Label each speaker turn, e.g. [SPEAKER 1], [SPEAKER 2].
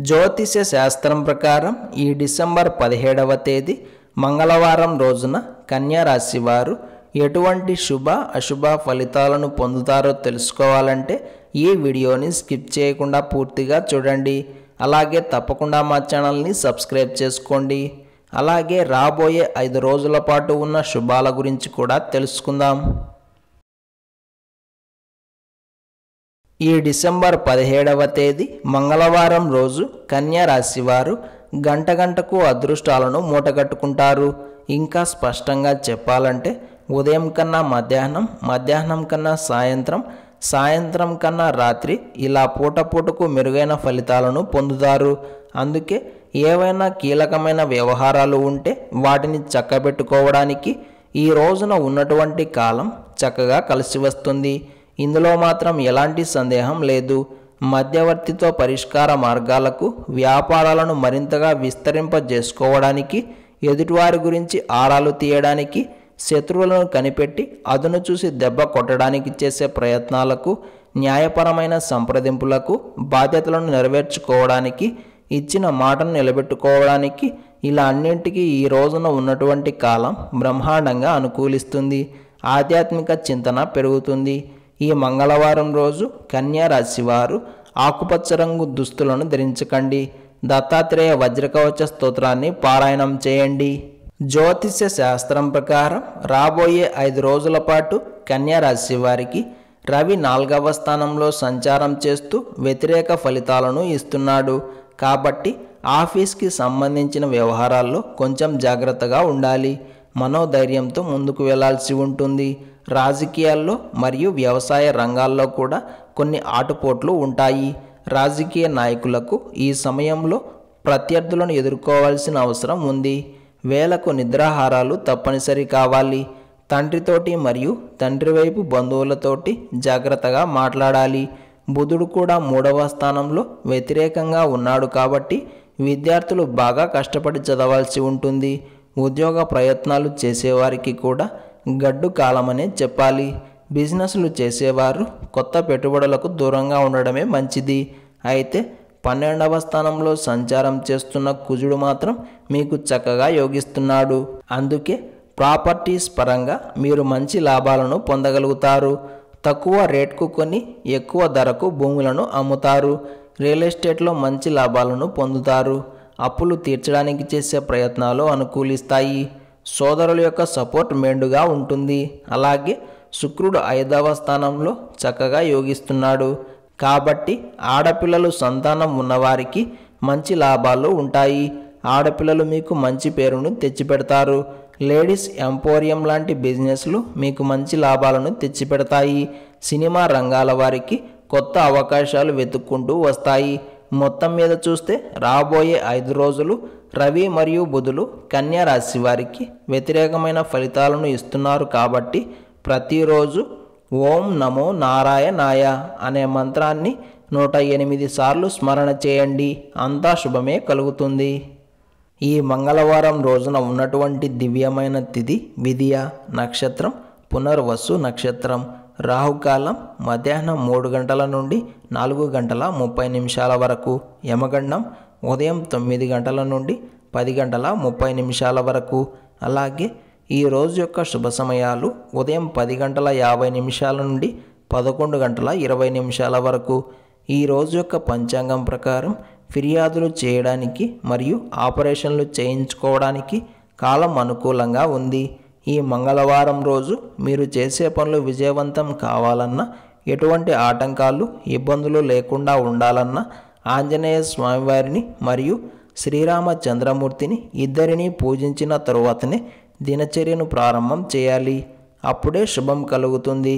[SPEAKER 1] జ్యోతిష శాస్త్రం ప్రకారం ఈ డిసెంబర్ 17వ తేదీ మంగళవారం రోజున కన్యా రాశి వారు ఎటువంటి శుభ అశుభ ఫలితాలను పొందుతారో తెలుసుకోవాలంటే ఈ వీడియోని స్కిప్ చేయకుండా పూర్తిగా చూడండి. అలాగే తప్పకుండా మా ఛానల్ని సబ్స్క్రైబ్ చేసుకోండి. అలాగే రాబోయే 5 రోజుల పాటు ఉన్న శుభాల గురించి కూడా తెలుసుకుందాం. ఈ డిసెంబర్ 17వ తేదీ మంగళవారం రోజు కన్యా రాశి వారు గంట గంటకు అదృష్టాలను మూటగట్టుకుంటారు. ఇంకా స్పష్టంగా చెప్పాలంటే ఉదయం కన్నా మధ్యాహ్నం, మధ్యాహ్నం కన్నా సాయంత్రం, సాయంత్రం కన్నా రాత్రి ఇలా పూట పూటకు మెరుగైన ఫలితాలను పొందుతారు. అందుకే ఏవైనా కీలకమైన వ్యవహారాలు ఉంటే వాటిని చక్కబెట్టుకోవడానికి ఈ రోజున ఉన్నటువంటి కాలం చక్కగా కలిసి వస్తుంది. ఇందులో మాత్రం ఎలాంటి సందేహం లేదు. మధ్యవర్తితో పరిష్కార మార్గాలకు, వ్యాపారాలను మరింతగా విస్తరింపజేసుకోవడానికి, ఎదుటివారి గురించి ఆరాలు తీయడానికి, శత్రువులను కనిపెట్టి అదును చూసి దెబ్బ కొట్టడానికి చేసే ప్రయత్నాలకు, న్యాయపరమైన సంప్రదింపులకు, బాధ్యతలను నెరవేర్చుకోవడానికి, ఇచ్చిన మాటను నిలబెట్టుకోవడానికి ఇలా అన్నింటికీ ఈ రోజున ఉన్నటువంటి కాలం బ్రహ్మాండంగా అనుకూలిస్తుంది. ఆధ్యాత్మిక చింతన పెరుగుతుంది. ఈ మంగళవారం రోజు కన్యా రాశి వారు ఆకుపచ్చ రంగు దుస్తులను ధరించకండి. దత్తాత్రేయ వజ్రకవచ స్తోత్రాన్ని పారాయణం చేయండి. జ్యోతిష శాస్త్రం ప్రకారం రాబోయే 5 రోజుల పాటు కన్యా రాశి వారికి రవి 4వ స్థానంలో సంచారం చేస్తూ వ్యతిరేక ఫలితాలను ఇస్తున్నాడు. కాబట్టి ఆఫీస్కి సంబంధించిన వ్యవహారాల్లో కొంచెం జాగ్రత్తగా ఉండాలి. మనోధైర్యంతో ముందుకు వెళ్లాల్సి ఉంటుంది. రాజకీయాల్లో మరియు వ్యవసాయ రంగాల్లో కూడా కొన్ని ఆటుపోట్లు ఉంటాయి. రాజకీయ నాయకులకు ఈ సమయంలో ప్రత్యర్థులను ఎదుర్కోవాల్సిన అవసరం ఉంది. వేలకు నిద్రాహారాలు తప్పనిసరి కావాలి. తండ్రితోటి మరియు తండ్రి వైపు బంధువులతోటి జాగ్రత్తగా మాట్లాడాలి. బుధుడు కూడా 3వ స్థానంలో వ్యతిరేకంగా ఉన్నాడు. కాబట్టి విద్యార్థులు బాగా కష్టపడి చదవాల్సి ఉంటుంది. ఉద్యోగ ప్రయత్నాలు చేసేవారికి కూడా గడ్డు కాలమనే చెప్పాలి. బిజినెస్లు చేసేవారు కొత్త పెట్టుబడులకు దూరంగా ఉండడమే మంచిది. అయితే 12వ స్థానంలో సంచారం చేస్తున్న కుజుడు మాత్రం మీకు చక్కగా యోగిస్తున్నాడు. అందుకే ప్రాపర్టీస్ పరంగా మీరు మంచి లాభాలను పొందగలుగుతారు. తక్కువ రేట్కు కొని ఎక్కువ ధరకు భూములను అమ్ముతారు. రియల్ ఎస్టేట్లో మంచి లాభాలను పొందుతారు. అప్పులు తీర్చడానికి చేసే ప్రయత్నాలు అనుకూలిస్తాయి. సోదరుల యొక్క సపోర్ట్ మెండుగా ఉంటుంది. అలాగే శుక్రుడు 5వ స్థానంలో చక్కగా యోగిస్తున్నాడు. కాబట్టి ఆడపిల్లలు సంతానం ఉన్నవారికి మంచి లాభాలు ఉంటాయి. ఆడపిల్లలు మీకు మంచి పేరును తెచ్చిపెడతారు. లేడీస్ ఎంపోరియం లాంటి బిజినెస్లు మీకు మంచి లాభాలను తెచ్చిపెడతాయి. సినిమా రంగాల వారికి కొత్త అవకాశాలు వెతుక్కుంటూ వస్తాయి. మొత్తం మీద చూస్తే రాబోయే 5 రోజులు రవి మరియు బుధులు కన్యా రాశి వారికి వ్యతిరేకమైన ఫలితాలను ఇస్తున్నారు. కాబట్టి ప్రతిరోజు ఓం నమో నారాయణాయ అనే మంత్రాన్ని 108 సార్లు స్మరణ చేయండి. అంతా శుభమే కలుగుతుంది. ఈ మంగళవారం రోజున ఉన్నటువంటి దివ్యమైన తిథి విదియ నక్షత్రం, పునర్వసు నక్షత్రం. రాహుకాలం మధ్యాహ్నం 3 గంటల నుండి 4 గంటల 30 నిమిషాల వరకు. యమగండం ఉదయం 9 గంటల నుండి 10 గంటల 30 నిమిషాల వరకు. అలాగే ఈ రోజు యొక్క శుభ సమయాలు ఉదయం 10 గంటల 50 నిమిషాల నుండి 11 గంటల 20 నిమిషాల వరకు. ఈ రోజు యొక్క పంచాంగం ప్రకారం ఫిర్యాదులు చేయడానికి మరియు ఆపరేషన్లు చేయించుకోవడానికి కాలం అనుకూలంగా ఉంది. ఈ మంగళవారం రోజు మీరు చేసే పనులు విజయవంతం కావాలన్నా, ఎటువంటి ఆటంకాలు ఇబ్బందులు లేకుండా ఉండాలన్నా ఆంజనేయ స్వామివారిని మరియు శ్రీరామచంద్రమూర్తిని ఇద్దరిని పూజించిన తరువాతనే దినచర్యను ప్రారంభం చేయాలి. అప్పుడే శుభం కలుగుతుంది.